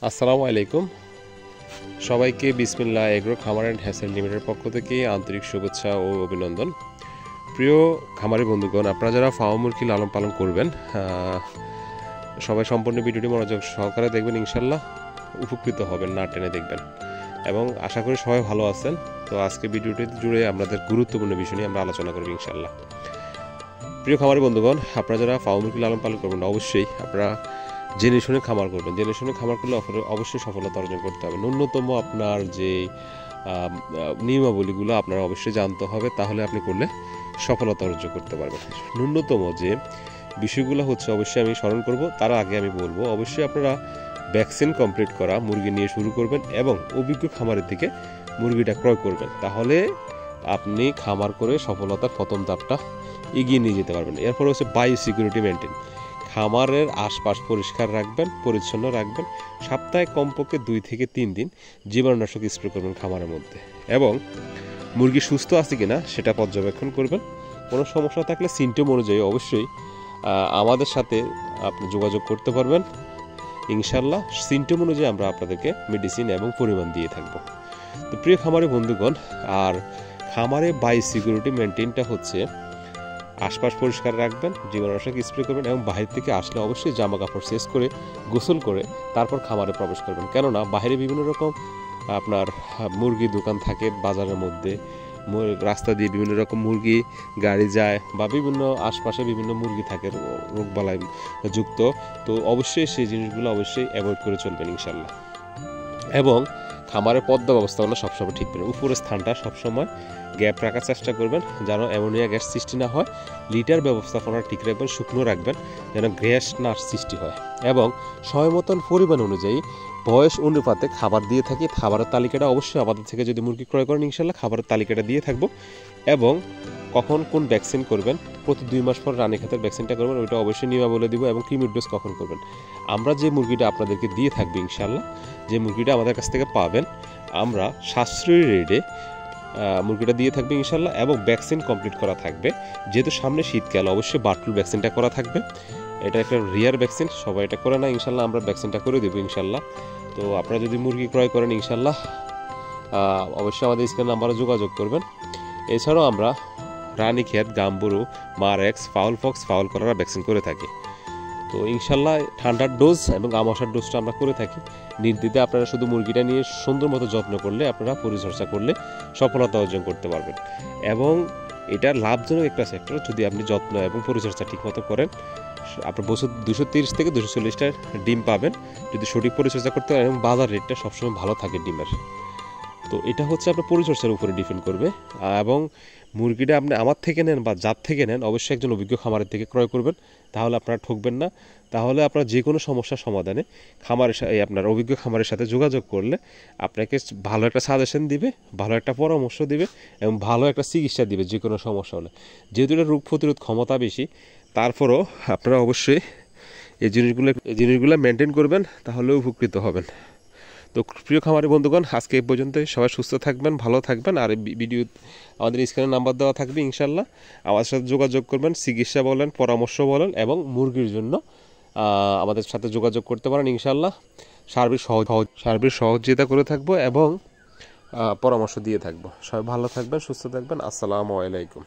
আসসালামু আলাইকুম সবাইকে বিসমিল্লাহ এগ্রো খামার অ্যান্ড হ্যাসেল লিমিটেডের পক্ষ থেকে আন্তরিক শুভেচ্ছা ও অভিনন্দন। প্রিয় খামারি বন্ধুগণ, আপনারা যারা ফার্ম মুরগি লালন পালন করবেন সবাই সম্পূর্ণ ভিডিওটি মনোযোগ সহকারে দেখবেন, ইনশাল্লাহ উপকৃত হবেন, না টেনে দেখবেন এবং আশা করি সবাই ভালো আছেন। তো আজকে ভিডিওটি জুড়ে আপনাদের গুরুত্বপূর্ণ বিষয় নিয়ে আমরা আলোচনা করব ইনশাল্লাহ। প্রিয় খামারি বন্ধুগণ, আপনারা যারা ফার্ম মুরগি লালন পালন করবেন অবশ্যই আপনারা জেনে শুনে খামার করবেন। জেনে শুনে খামার করলে অবশ্যই সফলতা অর্জন করতে হবে। ন্যূনতম আপনার যে নিয়মাবলীগুলো আপনার অবশ্যই জানতে হবে, তাহলে আপনি করলে সফলতা অর্জন করতে পারবেন। ন্যূনতম যে বিষয়গুলো হচ্ছে অবশ্যই আমি স্মরণ করব, তার আগে আমি বলবো অবশ্যই আপনারা ভ্যাকসিন কমপ্লিট করা মুরগি নিয়ে শুরু করবেন এবং অভিজ্ঞ খামারের থেকে মুরগিটা ক্রয় করবেন, তাহলে আপনি খামার করে সফলতার প্রথম ধাপটা এগিয়ে নিয়ে যেতে পারবেন। এরপর হচ্ছে বায়ো সিকিউরিটি মেনটেন। খামারের আশপাশ পরিষ্কার রাখবেন, পরিচ্ছন্ন রাখবেন। সপ্তাহে কমপক্ষে 2 থেকে 3 দিন জীবাণুনাশক স্প্রে করবেন খামারের মধ্যে এবং মুরগি সুস্থ আছে কিনা সেটা পর্যবেক্ষণ করবেন। কোনো সমস্যা থাকলে সিমটম অনুযায়ী অবশ্যই আমাদের সাথে আপনি যোগাযোগ করতে পারবেন। ইনশাল্লাহ সিমটম অনুযায়ী আমরা আপনাদেরকে মেডিসিন এবং পরিমাণ দিয়ে থাকব। তো প্রিয় খামারি বন্ধুগণ, আর খামারে বায়ো সিকিউরিটি মেনটেনটা হচ্ছে আশপাশ পরিষ্কার রাখবেন, জীবাণুনাশক স্প্রে করবেন এবং বাহির থেকে আসলে অবশ্যই জামা কাপড় চেঞ্জ করে গোসল করে তারপর খামারে প্রবেশ করবেন। কেননা বাইরে বিভিন্ন রকম আপনার মুরগি দোকান থাকে বাজারের মধ্যে, রাস্তা দিয়ে বিভিন্ন রকম মুরগি গাড়ি যায় বা বিভিন্ন আশপাশে বিভিন্ন মুরগি থাকে রোগবালাই যুক্ত। তো অবশ্যই সেই জিনিসগুলো অবশ্যই অ্যাভয়েড করে চলবেন ইনশাল্লাহ। এবং খামারের পদ্মা ব্যবস্থাপনা সবসময় ঠিক করবেন। উপরের স্থানটা সবসময় গ্যাপ রাখার চেষ্টা করবেন যেন অ্যামোনিয়া গ্যাস সৃষ্টি না হয়। লিটার ব্যবস্থাপনা ঠিক রাখবেন, শুকনো রাখবেন যেন গ্যাস না সৃষ্টি হয়। এবং সময় মতন পরিমাণ অনুযায়ী বয়স অনুপাতে খাবার দিয়ে থাকি। খাবারের তালিকাটা অবশ্যই আমাদের থেকে যদি মুরগি ক্রয় করেন ইনশাল্লাহ খাবারের তালিকাটা দিয়ে থাকবো। এবং কখন কোন ভ্যাকসিন করবেন, প্রতি 2 মাস পর রানীক্ষেতের ভ্যাকসিনটা করবেন, ওইটা অবশ্যই নিয়ম বলে দিব। এবং ক্রিমির ডোজ কখন করবেন, আমরা যে মুরগিটা আপনাদেরকে দিয়ে থাকবো ইনশাল্লাহ, যে মুরগিটা আমাদের কাছ থেকে পাবেন আমরা সাশ্রয়ী রেটে মুরগিটা দিয়ে থাকবে ইনশাল্লাহ। এবং ভ্যাকসিন কমপ্লিট করা থাকবে। যেহেতু সামনে শীতকাল অবশ্যই বার্ড ফ্লু ভ্যাকসিনটা করা থাকবে। এটা একটা রিয়ার ভ্যাকসিন, সবাই এটা করে না, ইনশাল্লাহ আমরা ভ্যাকসিনটা করে দেবো ইনশাল্লাহ। তো আপনারা যদি মুরগি ক্রয় করেন ইনশাল্লাহ অবশ্যই আমাদের স্ক্রিন নাম্বারে যোগাযোগ করবেন। এছাড়াও আমরা Ranikhet, গাম্বুরু, Marek's, foul Fox, foul করার ভ্যাকসিন করে থাকি। তো ইনশাল্লাহ ঠান্ডার ডোজ এবং আমাশার ডোজটা আমরা করে থাকি। নির্দ্বিধায় আপনারা শুধু মুরগিটা নিয়ে সুন্দর মতো যত্ন করলে, আপনারা পরিচর্যা করলে সফলতা অর্জন করতে পারবেন। এবং এটা লাভজনক একটা সেক্টর, যদি আপনি যত্ন এবং পরিচর্যা ঠিকমতো করেন আপনার বছর 230 থেকে 240টা ডিম পাবেন যদি সঠিক পরিচর্যা করতে পারেন। এবং বাজার রেটটা সবসময় ভালো থাকে ডিমের। তো এটা হচ্ছে আপনার পরিচর্যার উপরে ডিপেন্ড করবে। এবং মুরগিটা আপনি আমার থেকে নেন বা যার থেকে নেন অবশ্যই একজন অভিজ্ঞ খামারের থেকে ক্রয় করবেন, তাহলে আপনারা ঠকবেন না। তাহলে আপনার যে কোনো সমস্যার সমাধানে আপনার অভিজ্ঞ খামারের সাথে যোগাযোগ করলে আপনাকে ভালো একটা সাজেশন দিবে, ভালো একটা পরামর্শ দিবে এবং ভালো একটা চিকিৎসা দিবে যে কোনো সমস্যা হলে। যেহেতু এটা রোগ প্রতিরোধ ক্ষমতা বেশি, তারপরও আপনারা অবশ্যই এই জিনিসগুলো মেনটেন করবেন, তাহলে উপকৃত হবেন। তো প্রিয় খামারি বন্ধুগণ, আজকে এই পর্যন্ত। সবাই সুস্থ থাকবেন, ভালো থাকবেন। আর ভিডিও আমাদের স্ক্রিনে নাম্বার দেওয়া থাকবে ইনশাল্লাহ, আমাদের সাথে যোগাযোগ করবেন। চিকিৎসা বলেন, পরামর্শ বলেন এবং মুরগির জন্য আমাদের সাথে যোগাযোগ করতে পারেন ইনশাল্লাহ। সার্বিক সহযোগিতা করে থাকবো এবং পরামর্শ দিয়ে থাকবো। সবাই ভালো থাকবেন, সুস্থ থাকবেন। আসসালামু আলাইকুম।